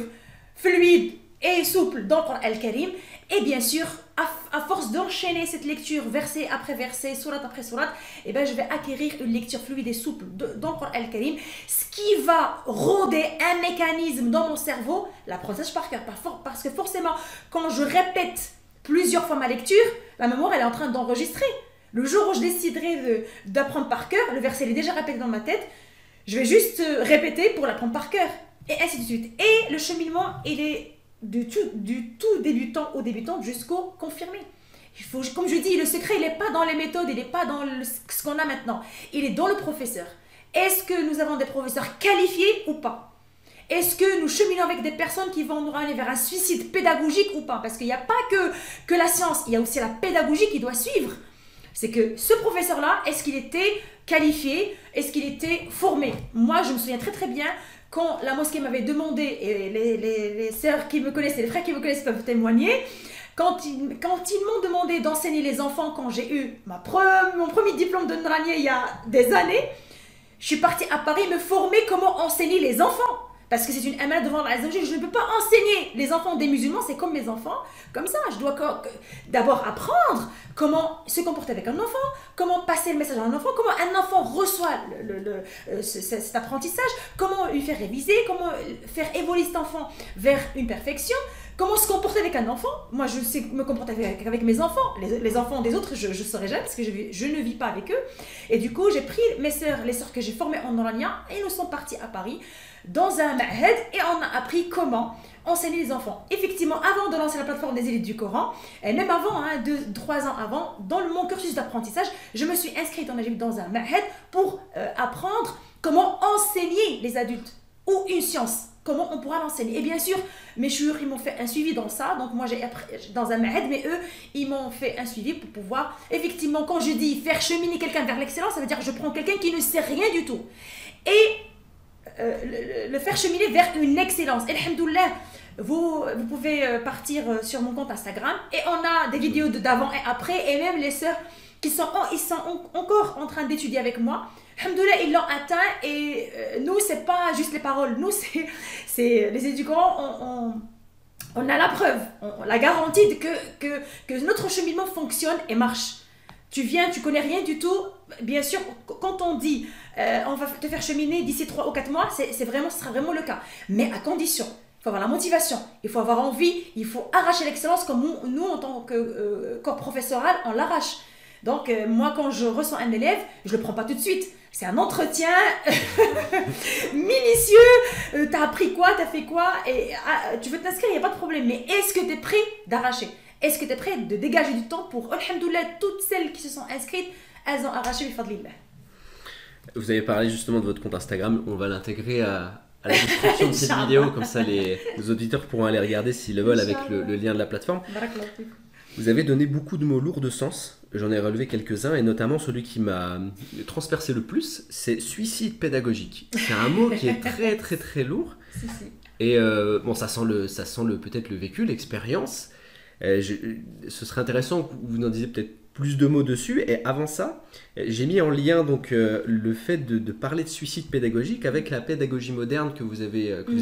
S1: fluide et souple dans le Coran al-Karim. Et bien sûr, à force d'enchaîner cette lecture verset après verset, sourate après sourate, et ben je vais acquérir une lecture fluide et souple dans le Coran al-Karim, ce qui va rôder un mécanisme dans mon cerveau, l'apprentissage par cœur. Parce que forcément, quand je répète plusieurs fois ma lecture, la mémoire elle est en train d'enregistrer. Le jour où je déciderai d'apprendre par cœur, le verset il est déjà répété dans ma tête, je vais juste répéter pour l'apprendre par cœur. Et ainsi de suite. Et le cheminement, il est du tout débutant au débutant jusqu'au confirmé. Il faut, comme je dis, le secret, il n'est pas dans les méthodes, il n'est pas dans ce qu'on a maintenant. Il est dans le professeur. Est-ce que nous avons des professeurs qualifiés ou pas? Est-ce que nous cheminons avec des personnes qui vont nous ramener vers un suicide pédagogique ou pas? Parce qu'il n'y a pas que la science, il y a aussi la pédagogie qui doit suivre. C'est que ce professeur-là, est-ce qu'il était qualifié? Est-ce qu'il était formé? Moi, je me souviens très très bien quand la mosquée m'avait demandé, et les sœurs qui me connaissent et les frères qui me connaissent peuvent témoigner, quand ils m'ont demandé d'enseigner les enfants quand j'ai eu mon premier diplôme de Nranieh il y a des années, je suis partie à Paris me former comment enseigner les enfants. Parce que c'est une amana devant Allah Azza wa Jalla, je ne peux pas enseigner les enfants des musulmans, c'est comme mes enfants, comme ça. Je dois d'abord apprendre comment se comporter avec un enfant, comment passer le message à un enfant, comment un enfant reçoit cet apprentissage, comment lui faire réviser, comment faire évoluer cet enfant vers une perfection, comment se comporter avec un enfant. Moi, je sais me comporter avec mes enfants, les enfants des autres, je ne saurais jamais parce que je ne vis pas avec eux. Et du coup, j'ai pris les sœurs que j'ai formées en Orania et nous sommes partis à Paris dans un ma'had et on a appris comment enseigner les enfants. Effectivement, avant de lancer la plateforme des élites du Coran, et même avant, 2-3 ans avant, dans mon cursus d'apprentissage, je me suis inscrite en Égypte dans un ma'had pour apprendre comment enseigner les adultes ou une science. Comment on pourra l'enseigner. Et bien sûr, mes chouyours, ils m'ont fait un suivi dans ça. Donc moi, j'ai appris dans un ma'had, mais eux, ils m'ont fait un suivi pour pouvoir, effectivement, quand je dis faire cheminer quelqu'un vers l'excellence, ça veut dire que je prends quelqu'un qui ne sait rien du tout. Et le faire cheminer vers une excellence. Et alhamdoulilah, vous pouvez partir sur mon compte Instagram et on a des vidéos d'avant et après, et même les sœurs ils sont encore en train d'étudier avec moi. Alhamdoulilah, ils l'ont atteint et nous, c'est pas juste les paroles. Nous, c'est les étudiants, On a la preuve, la garantie que notre cheminement fonctionne et marche. Tu viens, tu connais rien du tout. Bien sûr, quand on dit on va te faire cheminer d'ici 3 ou 4 mois, ce sera vraiment le cas. Mais à condition, il faut avoir la motivation, il faut avoir envie, il faut arracher l'excellence comme nous en tant que corps professoral, on l'arrache. Donc, moi, quand je reçois un élève, je ne le prends pas tout de suite. C'est un entretien minutieux. Tu as appris quoi, tu as fait quoi, et tu veux t'inscrire, il n'y a pas de problème. Mais est-ce que tu es prêt d'arracher? Est-ce que tu es prêt de dégager du temps pour, alhamdoulilah, toutes celles qui se sont inscrites, elles ont arraché bi fadlillah.
S2: Vous avez parlé justement de votre compte Instagram, on va l'intégrer à la description de cette vidéo, comme ça les auditeurs pourront aller regarder s'ils le veulent avec le lien de la plateforme. Vous avez donné beaucoup de mots lourds de sens, j'en ai relevé quelques-uns, et notamment celui qui m'a transpercé le plus, c'est suicide pédagogique. C'est un mot qui est très très très lourd,
S1: Si.
S2: et bon, ça sent peut-être le vécu, l'expérience. Ce serait intéressant que vous en disiez peut-être plus de mots dessus, et avant ça, j'ai mis en lien donc le fait de parler de suicide pédagogique avec la pédagogie moderne que vous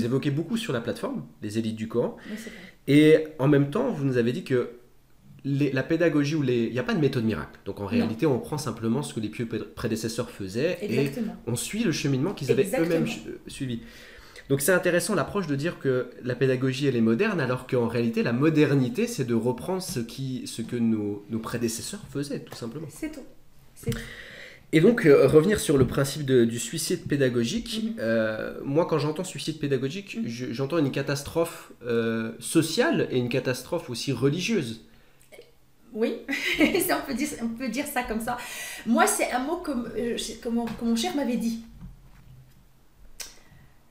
S2: évoquez beaucoup sur la plateforme, les élites du Coran.
S1: Oui, c'est vrai.
S2: Et en même temps, vous nous avez dit que la pédagogie, il n'y a pas de méthode miracle. Donc en réalité, on prend simplement ce que les pieux prédécesseurs faisaient.
S1: Exactement.
S2: Et on suit le cheminement qu'ils avaient eux-mêmes suivi. Donc c'est intéressant l'approche de dire que la pédagogie, elle est moderne, alors qu'en réalité, la modernité, c'est de reprendre ce que nos prédécesseurs faisaient, tout simplement.
S1: C'est tout.
S2: Et donc, revenir sur le principe du suicide pédagogique. Moi, quand j'entends suicide pédagogique, j'entends une catastrophe sociale et une catastrophe aussi religieuse.
S1: Oui, on peut dire ça comme ça. Moi, c'est un mot comme mon cher m'avait dit.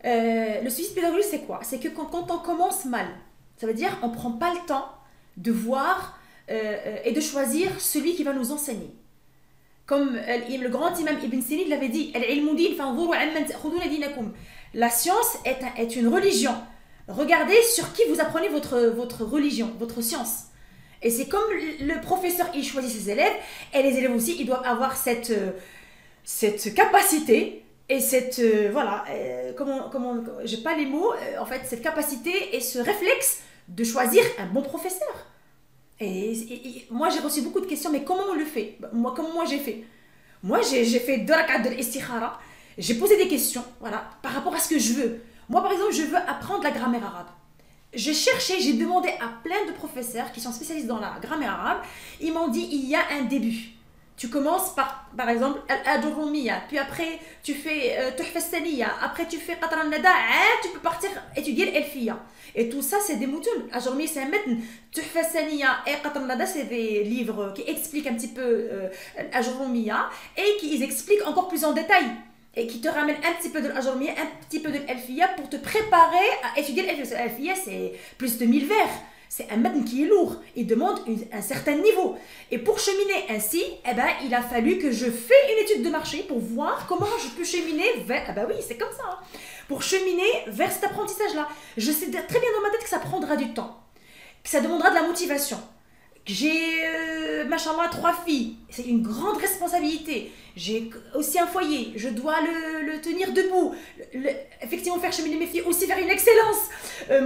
S1: Le suicide pédagogique, c'est quoi? C'est que quand on commence mal, ça veut dire on ne prend pas le temps de voir et de choisir celui qui va nous enseigner. Comme le grand imam Ibn Sina l'avait dit, la science est une religion. Regardez sur qui vous apprenez votre religion, votre science. Et c'est comme le professeur, il choisit ses élèves, et les élèves aussi, ils doivent avoir cette capacité, et j'ai pas les mots, en fait, cette capacité et ce réflexe de choisir un bon professeur. Et moi, j'ai reçu beaucoup de questions, mais comment on le fait? Comment moi j'ai fait? Moi, j'ai fait 2 rak'at de l'istikhara, j'ai posé des questions, voilà, par rapport à ce que je veux. Moi, par exemple, je veux apprendre la grammaire arabe. J'ai cherché, j'ai demandé à plein de professeurs qui sont spécialistes dans la grammaire arabe. Ils m'ont dit, il y a un début. Tu commences par exemple, Al-Ajurrumiya, puis après tu fais Tuhfa Saniya, après tu fais Qatra al-Nada, tu peux partir étudier l'Elfiya. Et tout ça, c'est des moutons. Al-Ajurrumiya, c'est un metn. Tuhfa Saniya et Qatra al-Nada, c'est des livres qui expliquent un petit peu Al-Ajurrumiya et qui expliquent encore plus en détail. Et qui te ramène un petit peu de l'Ajurrumiya, un petit peu de l'Elfiya pour te préparer à étudier l'Elfiya. L'Elfiya, c'est plus de 1000 vers. C'est un matn qui est lourd. Il demande un certain niveau. Et pour cheminer ainsi, il a fallu que je fasse une étude de marché pour voir comment je peux cheminer vers... Ah bah oui, c'est comme ça. Hein. Pour cheminer vers cet apprentissage-là. Je sais très bien dans ma tête que ça prendra du temps. Que ça demandera de la motivation. J'ai, machallah, 3 filles. C'est une grande responsabilité. J'ai aussi un foyer. Je dois le tenir debout. Effectivement, faire cheminer mes filles aussi vers une excellence.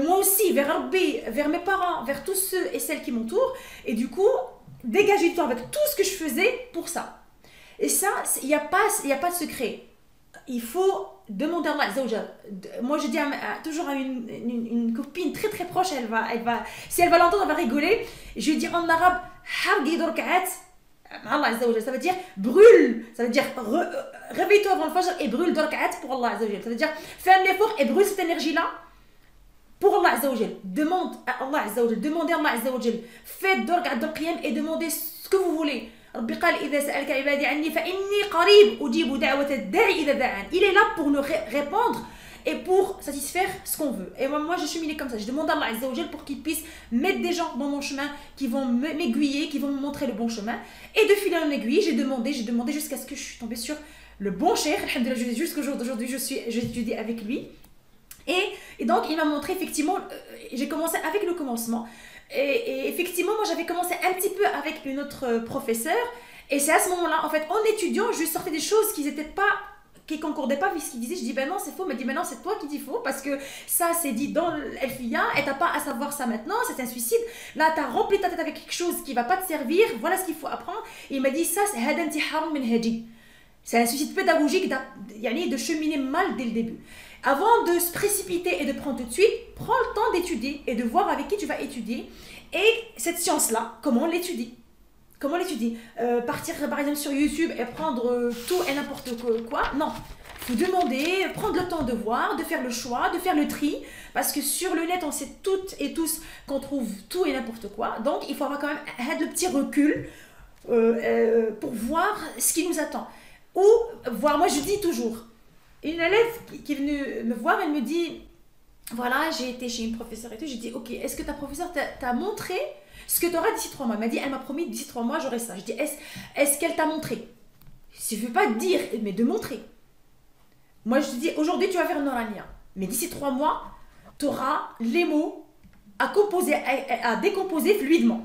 S1: Moi aussi, vers Rabbi, vers mes parents, vers tous ceux et celles qui m'entourent. Et du coup, dégager du temps avec tout ce que je faisais pour ça. Et ça, il n'y a pas de secret. Il faut demander à Allah. Moi, je dis toujours à une copine très très proche, si elle va l'entendre, elle va rigoler. Je lui dis en arabe, hargi dorkaat, Allah Azza wa Jal. Ça veut dire brûle, ça veut dire réveille-toi avant le fajr et brûle dorkaat pour Allah Azza wa Jal. Ça veut dire fais un effort et brûle cette énergie-là pour Allah Azza wa Jal. Demande à Allah Azza wa Jal, demandez à Allah Azza wa Jal. Faites dorkaat de qiyam et demandez ce que vous voulez. ربي قال إذا سألك عبادي عني فإني قريب أجيب دعوة الداعي إذا دعان. Il est là pour nous répondre et pour satisfaire ce qu'on veut. Et moi je suis comme ça. Je demande à Allah Azza wa Jal pour qu'il puisse mettre des gens dans mon chemin qui vont m'aiguiller, qui vont me montrer le bon chemin. Et de fil en aiguille, j'ai demandé jusqu'à ce que je suis tombée sur le bon cheikh. Alhamdulillah, jusqu'au jour d'aujourd'hui, j'étudie avec lui. Et donc il m'a montré effectivement, j'ai commencé avec le commencement. Et effectivement, moi j'avais commencé un petit peu avec une autre professeure. Et c'est à ce moment-là, en fait, en étudiant, je sortais des choses qui n'étaient pas qui ne concordait pas avec ce qu'il disait. Je dis ben non, c'est faux. Il m'a dit ben non, c'est toi qui dis faux parce que ça c'est dit dans l'Elfiya et t'as pas à savoir ça maintenant, c'est un suicide. Là, tu as rempli ta tête avec quelque chose qui ne va pas te servir, voilà ce qu'il faut apprendre. Et il m'a dit ça, c'est Hada Intihar min Haji. C'est un suicide pédagogique de cheminer mal dès le début. Avant de se précipiter et de prendre tout de suite, prends le temps d'étudier et de voir avec qui tu vas étudier. Et cette science-là, comment on l'étudie? Comment l'étudier? Partir par exemple sur YouTube et prendre tout et n'importe quoi? Non. Il faut demander, prendre le temps de voir, de faire le choix, de faire le tri. Parce que sur le net, on sait toutes et tous qu'on trouve tout et n'importe quoi. Donc il faut avoir quand même le petit recul pour voir ce qui nous attend. Ou voir, moi je dis toujours, une élève qui est venue me voir, elle me dit, voilà, j'ai été chez une professeure et tout, j'ai dit, ok, est-ce que ta professeure t'a montré ce que tu auras d'ici 3 mois? Elle m'a dit, elle m'a promis d'ici 3 mois j'aurai ça. Je dis, est-ce qu'elle t'a montré? Il ne suffit pas de dire, mais de montrer. Moi je te dis, aujourd'hui tu vas faire Norania, mais d'ici 3 mois, tu auras les mots à composer, à décomposer fluidement.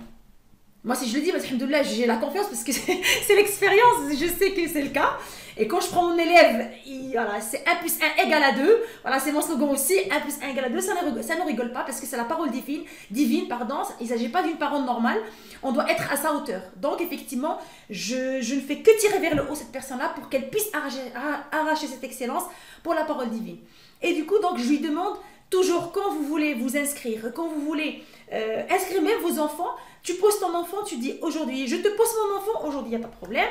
S1: Moi, si je le dis, alhamdoulilah, j'ai la confiance parce que c'est l'expérience, je sais que c'est le cas. Et quand je prends mon élève, voilà, c'est 1 plus 1 égale à 2. Voilà, c'est mon slogan aussi, 1 plus 1 égale à 2. Ça ne rigole pas parce que c'est la parole divine. Il ne s'agit pas d'une parole normale. On doit être à sa hauteur. Donc, effectivement, je ne fais que tirer vers le haut cette personne-là pour qu'elle puisse arracher cette excellence pour la parole divine. Et du coup, donc, je lui demande toujours quand vous voulez vous inscrire, quand vous voulez inscrire même vos enfants, tu poses ton enfant, tu dis aujourd'hui, je te pose mon enfant, aujourd'hui il n'y a pas de problème.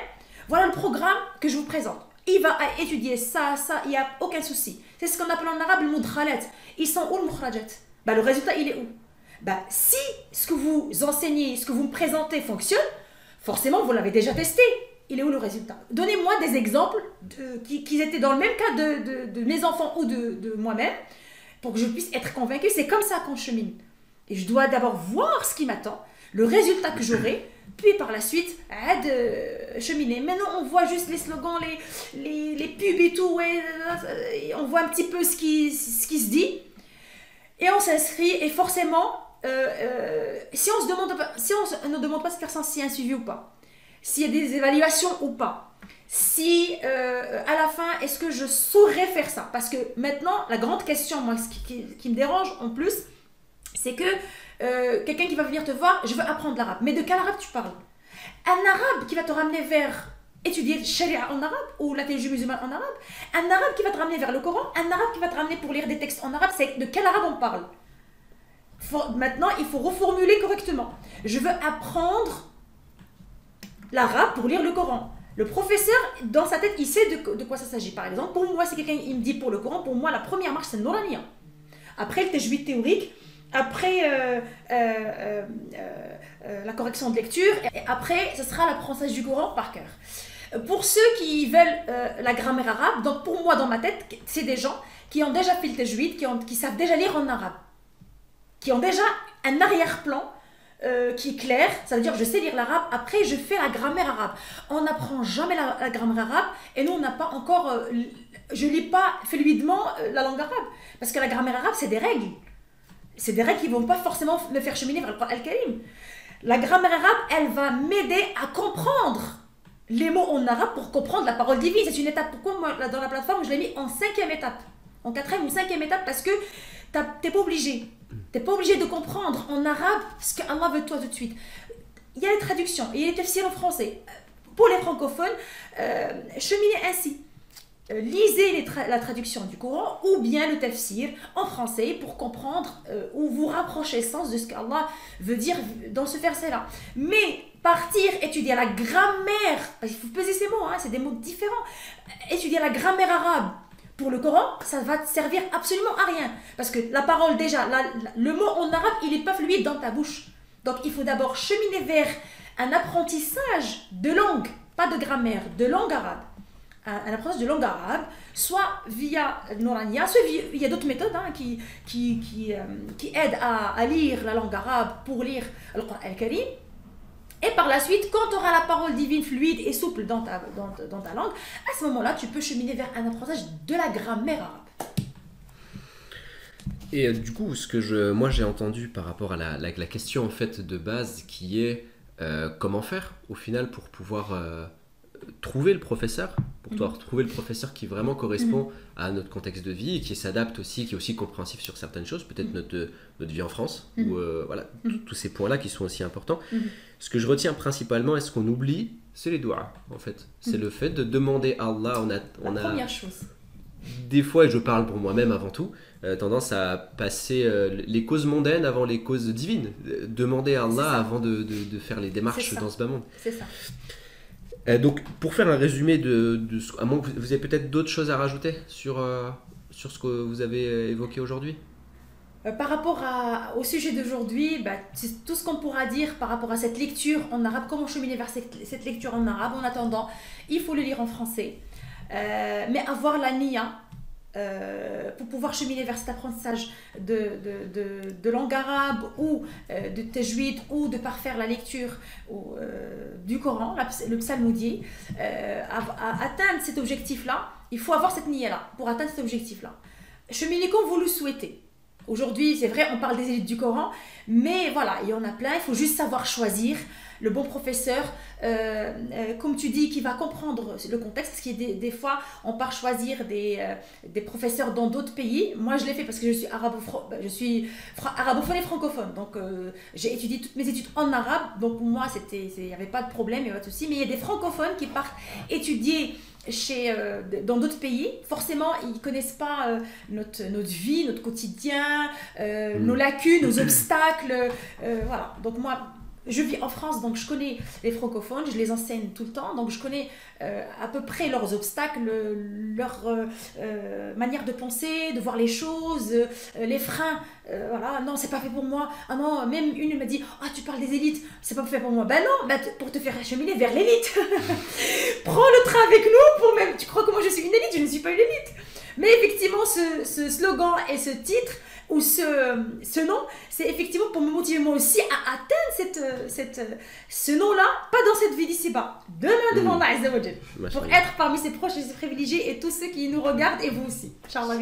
S1: Voilà le programme que je vous présente. Il va étudier ça, il n'y a aucun souci. C'est ce qu'on appelle en arabe le mudkhalat. Ils sont où le mukhrajat? Le résultat, il est où? Si ce que vous enseignez, ce que vous me présentez fonctionne, forcément vous l'avez déjà testé. Il est où le résultat? Donnez-moi des exemples qui étaient dans le même cas de mes enfants ou de moi-même pour que je puisse être convaincue. C'est comme ça qu'on chemine. Et je dois d'abord voir ce qui m'attend, le résultat que j'aurai, puis par la suite, cheminer. Maintenant, on voit juste les slogans, les pubs et tout, et on voit un petit peu ce qui se dit, et on s'inscrit, et forcément, si on ne demande pas à cette personne s'il y a un suivi ou pas, s'il y a des évaluations ou pas, si à la fin, est-ce que je saurais faire ça? Parce que maintenant, la grande question, moi, ce qui me dérange en plus, c'est que quelqu'un qui va venir te voir, je veux apprendre l'arabe. Mais de quel arabe tu parles? Un arabe qui va te ramener vers étudier Sharia en arabe ou la théologie musulmane en arabe, un arabe qui va te ramener vers le Coran, un arabe qui va te ramener pour lire des textes en arabe, c'est de quel arabe on parle? Maintenant, il faut reformuler correctement. Je veux apprendre l'arabe pour lire le Coran. Le professeur, dans sa tête, il sait de quoi ça s'agit. Par exemple, pour moi, si quelqu'un il me dit pour le Coran, pour moi, la première marche, c'est le Nouraniya. Après le tajwid théorique, après la correction de lecture, et après, ce sera l'apprentissage du Coran par cœur. Pour ceux qui veulent la grammaire arabe, donc pour moi, dans ma tête, c'est des gens qui ont déjà fait le tajwid, qui savent déjà lire en arabe, qui ont déjà un arrière-plan qui est clair, ça veut dire je sais lire l'arabe, après je fais la grammaire arabe. On n'apprend jamais la grammaire arabe, et nous on n'a pas encore, je ne lis pas fluidement la langue arabe, parce que la grammaire arabe c'est des règles. C'est des règles qui ne vont pas forcément me faire cheminer vers le Coran al-Karim. La grammaire arabe, elle va m'aider à comprendre les mots en arabe pour comprendre la parole divine. C'est une étape. Pourquoi moi, dans la plateforme, je l'ai mis en 5e étape, en 4e ou 5e étape, parce que tu n'es pas obligé. Tu n'es pas obligé de comprendre en arabe ce qu'Allah veut de toi tout de suite. Il y a les traductions, il y a les tafsirs en français. Pour les francophones, cheminez ainsi. Lisez la traduction du Coran ou bien le tafsir en français pour comprendre ou vous rapprocher le sens de ce qu'Allah veut dire dans ce verset-là. Mais partir étudier la grammaire, parce qu'il faut peser ces mots, hein, c'est des mots différents, étudier la grammaire arabe pour le Coran, ça va te servir absolument à rien. Parce que la parole déjà, le mot en arabe, il n'est pas fluide dans ta bouche. Donc il faut d'abord cheminer vers un apprentissage de langue, pas de grammaire, de langue arabe. Un apprentissage de langue arabe, soit via Nouraniya, soit il y a d'autres méthodes hein, qui aident à lire la langue arabe pour lire le Coran al-Karim. Et par la suite, quand tu auras la parole divine fluide et souple dans ta langue, à ce moment-là, tu peux cheminer vers un apprentissage de la grammaire arabe.
S2: Et du coup, ce que moi j'ai entendu par rapport à la question en fait de base qui est comment faire au final pour pouvoir trouver le professeur, pour pouvoir trouver le professeur qui vraiment correspond à notre contexte de vie, et qui s'adapte aussi, qui est aussi compréhensif sur certaines choses, peut-être notre vie en France, ou voilà, tous ces points-là qui sont aussi importants. Ce que je retiens principalement, et ce qu'on oublie, c'est les doigts, en fait. C'est le fait de demander à Allah.
S1: La première chose.
S2: Des fois, et je parle pour moi-même avant tout, tendance à passer les causes mondaines avant les causes divines. Demander à Allah avant de faire les démarches dans ce bas monde.
S1: C'est ça.
S2: Donc, pour faire un résumé à moins que vous avez peut-être d'autres choses à rajouter sur ce que vous avez évoqué aujourd'hui.
S1: Par rapport au sujet d'aujourd'hui, c'est tout ce qu'on pourra dire par rapport à cette lecture en arabe, comment cheminer vers cette lecture en arabe. En attendant, il faut le lire en français, mais avoir la niya pour pouvoir cheminer vers cet apprentissage de langue arabe ou de tajwid ou de parfaire la lecture du Coran, le psalmodier. À atteindre cet objectif-là, il faut avoir cette niya-là pour atteindre cet objectif-là. Cheminez comme vous le souhaitez. Aujourd'hui, c'est vrai, on parle des élites du Coran, mais voilà, il y en a plein, il faut juste savoir choisir le bon professeur, comme tu dis, qui va comprendre le contexte, parce qu'il y a des fois, on part choisir des professeurs dans d'autres pays. Moi, je l'ai fait parce que je suis arabophone et francophone, donc j'ai étudié toutes mes études en arabe, donc pour moi, il n'y avait pas de problème, il n'y avait pas de souci, mais il y a des francophones qui partent étudier dans d'autres pays. Forcément, ils ne connaissent pas notre vie, notre quotidien, nos lacunes, nos obstacles. Voilà. Donc moi, je vis en France, donc je connais les francophones, je les enseigne tout le temps, donc je connais à peu près leurs obstacles, leur manière de penser, de voir les choses, les freins. Voilà, non, c'est pas fait pour moi. Ah non, même une m'a dit, ah, tu parles des élites, c'est pas fait pour moi. Ben non, pour te faire cheminer vers l'élite. Prends le train avec nous pour même. Tu crois que moi je suis une élite? Je ne suis pas une élite. Mais effectivement, ce slogan et ce titre ou ce nom, c'est effectivement pour me motiver moi aussi à atteindre ce nom-là, pas dans cette vie d'ici-bas, demain devant Allah Azza wa Jal, pour être parmi ses proches et ses privilégiés et tous ceux qui nous regardent et vous aussi. Inch'Allah.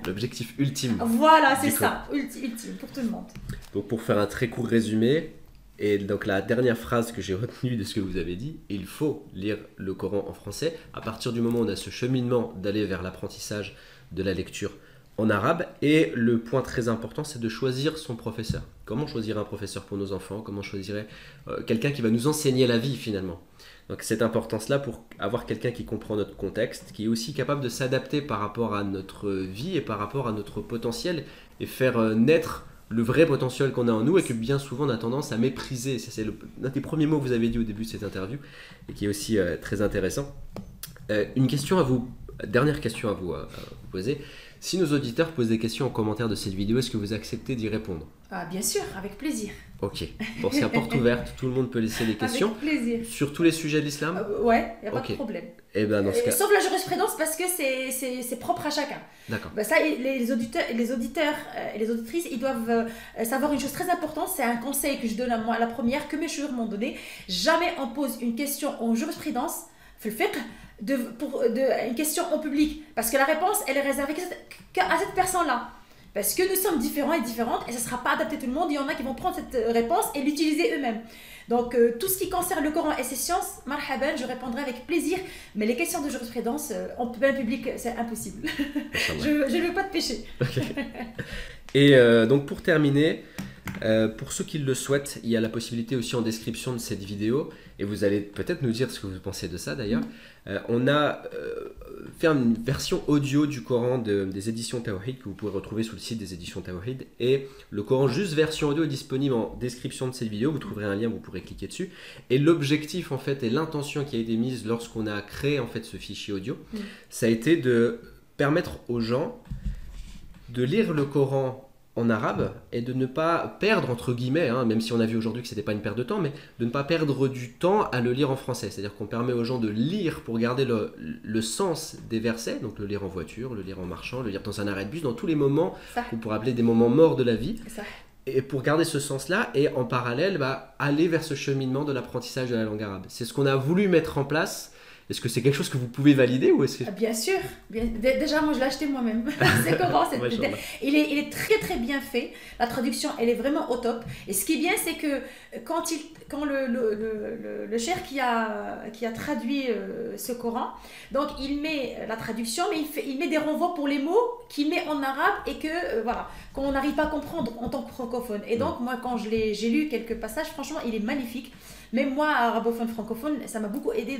S2: L'objectif ultime.
S1: Voilà, c'est ça, ultime pour tout le monde.
S2: Donc pour faire un très court résumé, et donc la dernière phrase que j'ai retenue de ce que vous avez dit, il faut lire le Coran en français. À partir du moment où on a ce cheminement d'aller vers l'apprentissage de la lecture en arabe, et le point très important, c'est de choisir son professeur. Comment choisir un professeur pour nos enfants? Comment choisir quelqu'un qui va nous enseigner la vie finalement? Donc cette importance-là pour avoir quelqu'un qui comprend notre contexte, qui est aussi capable de s'adapter par rapport à notre vie et par rapport à notre potentiel, et faire naître le vrai potentiel qu'on a en nous, et que bien souvent on a tendance à mépriser. C'est l'un des premiers mots que vous avez dit au début de cette interview, et qui est aussi très intéressant. Une question à vous, dernière question à vous poser. Si nos auditeurs posent des questions en commentaire de cette vidéo, est-ce que vous acceptez d'y répondre?
S1: Ah, bien sûr, avec plaisir.
S2: Ok, bon, c'est à porte ouverte, tout le monde peut laisser des questions.
S1: Avec plaisir.
S2: Sur tous les sujets de l'islam?
S1: Ouais, il n'y a pas de problème.
S2: Et ben dans ce cas...
S1: Sauf la jurisprudence, parce que c'est propre à chacun.
S2: D'accord.
S1: Ça, les auditeurs et les auditrices, ils doivent savoir une chose très importante. C'est un conseil que je donne à moi, la première, que mes chouïrs m'ont donné. Jamais on pose une question en jurisprudence, une question en public, parce que la réponse elle est réservée qu'à cette personne-là, parce que nous sommes différents et différentes, et ça ne sera pas adapté à tout le monde. Il y en a qui vont prendre cette réponse et l'utiliser eux-mêmes. Donc tout ce qui concerne le Coran et ses sciences, marhaban, je répondrai avec plaisir, mais les questions de jurisprudence en plein public, c'est impossible. Je ne veux pas te pécher. Okay.
S2: Et donc pour terminer, pour ceux qui le souhaitent, il y a la possibilité aussi en description de cette vidéo, et vous allez peut-être nous dire ce que vous pensez de ça d'ailleurs. On a fait une version audio du Coran des éditions Tawhid que vous pouvez retrouver sur le site des éditions Tawhid, et le Coran juste version audio est disponible en description de cette vidéo. Vous trouverez un lien, vous pourrez cliquer dessus, et l'objectif en fait et l'intention qui a été mise lorsqu'on a créé en fait ce fichier audio, ça a été de permettre aux gens de lire le Coran en arabe et de ne pas perdre, entre guillemets, même si on a vu aujourd'hui que ce n'était pas une perte de temps, mais de ne pas perdre du temps à le lire en français. C'est-à-dire qu'on permet aux gens de lire pour garder le sens des versets, donc le lire en voiture, le lire en marchant, le lire dans un arrêt de bus, dans tous les moments qu'on pourrait appeler des moments morts de la vie. Et pour garder ce sens-là, et en parallèle, aller vers ce cheminement de l'apprentissage de la langue arabe. C'est ce qu'on a voulu mettre en place. Est-ce que c'est quelque chose que vous pouvez valider ou est-ce que...
S1: Bien sûr, déjà moi je l'ai acheté moi-même. C'est comment il est très très bien fait. La traduction elle est vraiment au top. Et ce qui est bien c'est que quand le cheikh qui a traduit ce Coran, donc il met la traduction mais il met des renvois pour les mots qu'il met en arabe et que voilà, qu'on n'arrive pas à comprendre en tant que francophone. Et donc moi quand j'ai lu quelques passages, franchement il est magnifique. Même moi, arabophone, francophone, ça m'a beaucoup aidé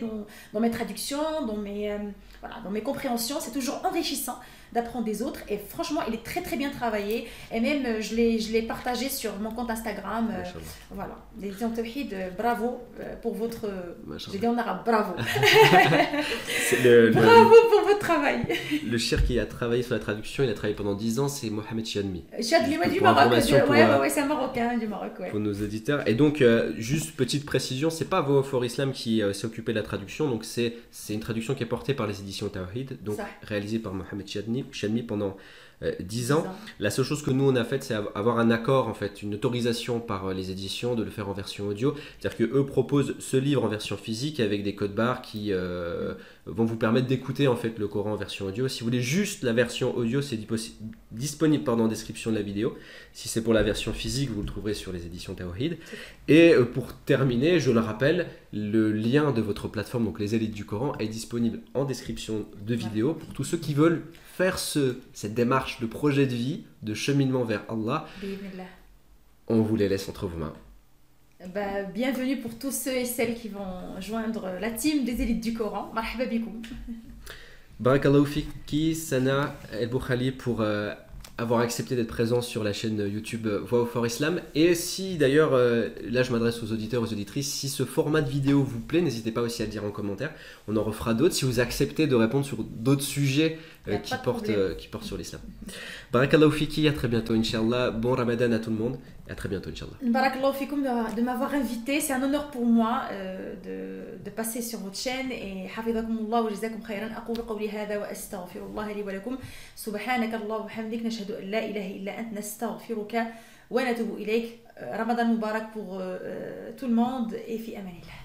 S1: dans mes traductions, dans mes compréhensions. C'est toujours enrichissant d'apprendre des autres. Et franchement, il est très très bien travaillé. Et même, je l'ai partagé sur mon compte Instagram. Voilà. Les éditions Tawhid, bravo pour votre... J'ai dit en arabe, bravo. Bravo pour votre travail.
S2: Le cheikh qui a travaillé sur la traduction, il a travaillé pendant 10 ans, c'est Mohamed Chadmi.
S1: Chadmi, du Maroc. Ouais, c'est un Marocain du Maroc. Ouais.
S2: Pour nos auditeurs. Et donc, juste petite précision, c'est pas Voix for Islam qui s'est occupé de la traduction, donc c'est une traduction qui est portée par les éditions Tawhid, donc réalisée par Mohamed Chadmi pendant 10 ans. La seule chose que nous on a faite, c'est avoir un accord, en fait, une autorisation par les éditions de le faire en version audio. C'est-à-dire que eux proposent ce livre en version physique avec des codes barres qui vont vous permettre d'écouter en fait le Coran en version audio. Si vous voulez juste la version audio, c'est disponible en description de la vidéo. Si c'est pour la version physique, vous le trouverez sur les éditions Tawhid. Et pour terminer, je le rappelle, le lien de votre plateforme, donc les élites du Coran, est disponible en description de vidéo pour tous ceux qui veulent faire cette démarche de projet de vie, de cheminement vers Allah. On vous les laisse entre vos mains.
S1: Bienvenue pour tous ceux et celles qui vont joindre la team des élites du Coran. Marhaba bikoum.
S2: Barakallahu fiki, Sana El Boukhali, pour avoir accepté d'être présent sur la chaîne YouTube Voix for Islam. Et si d'ailleurs, là je m'adresse aux auditeurs, aux auditrices, si ce format de vidéo vous plaît, n'hésitez pas aussi à le dire en commentaire. On en refera d'autres si vous acceptez de répondre sur d'autres sujets qui portent sur l'islam. Barakallahu fiki, à très bientôt Inch'Allah. Bon Ramadan à tout le monde. À très bientôt, Inch'Allah.
S1: Barakallahu fikoum de m'avoir invité. C'est un honneur pour moi de passer sur votre chaîne. Et hafidhakumullah wa jazakum khayran. Aqulu qawli hadha wa astaghfirullah li wa lakum. Subhanaka Allah wa hamdik. Nashhadu an la ilaha illa ant nastaghfiruka wa natubu ilayk. Ramadan Mubarak pour tout le monde et fi amanillah.